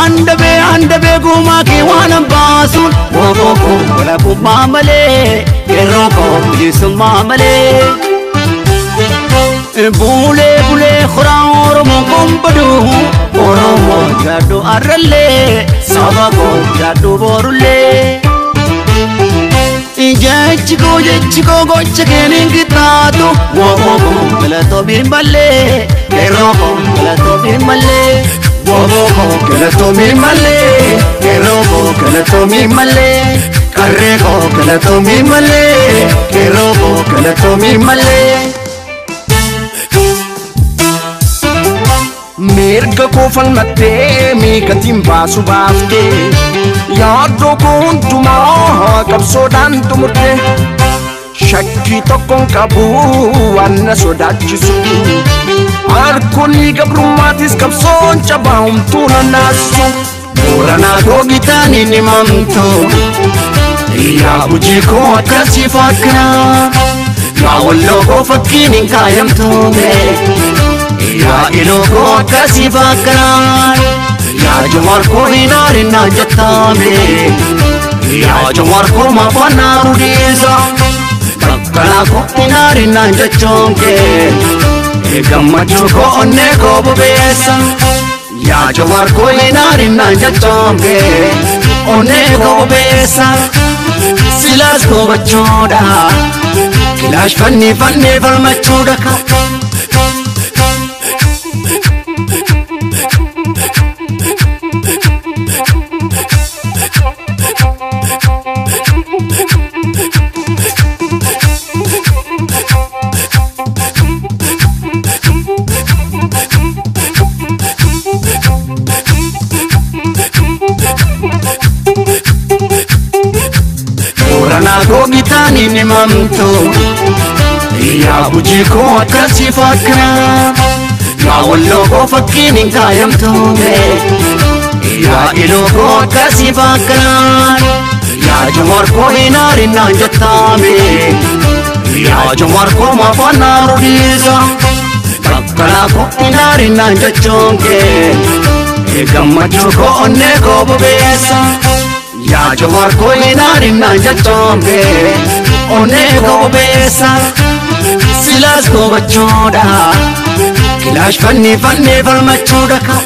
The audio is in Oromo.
Ande be guma ki wana basun wogo ko wala ko mamale kero ko bisu mamale bule bule khuraur mo kompadu oromo jadu arale sabago jadu borule jechiko gochkening kitatu wogo ko wala to bimbale kero ko wala to bimbale wogo kelato mi male kerogo kelato mi male karrego kelato mi male kerogo kelato mi male mirga ko falmatte mi katimba subafte yaado ko untuma kabsodan tumurte shakki tokkon kabu wanna sodachisu Arkuni gabrumatis kapson cabam tuna nasu Murana dogitani ni mamto Ya bujiko akasi fakna Ya wallogo fakini kayam tume Ya ilogo akasi fakna Ya jamarko hinari na jatame Ya jamarko mapana rudiza Bakkala ko hinari na jachonke Gammachu ko onne ko bubesa Ya jawar ko inari na jachonge onne ko bubesa silas ko bachoda kilash fanni falmachoda ka Gogitani ni mamto Ya bujiko akasi fakna Ya wallogo fakini kayam tume Ya ilogo akasi fakna Ya jawar ko hinari na jatame Ya jawar ko mafana rudiza Bakkala ko hinari na jachonge Gammachu ko onne ko bubesa Ya jawar ko inari na jachonge onne ko besa silas ko bachoda kilash fanni falmachoda ka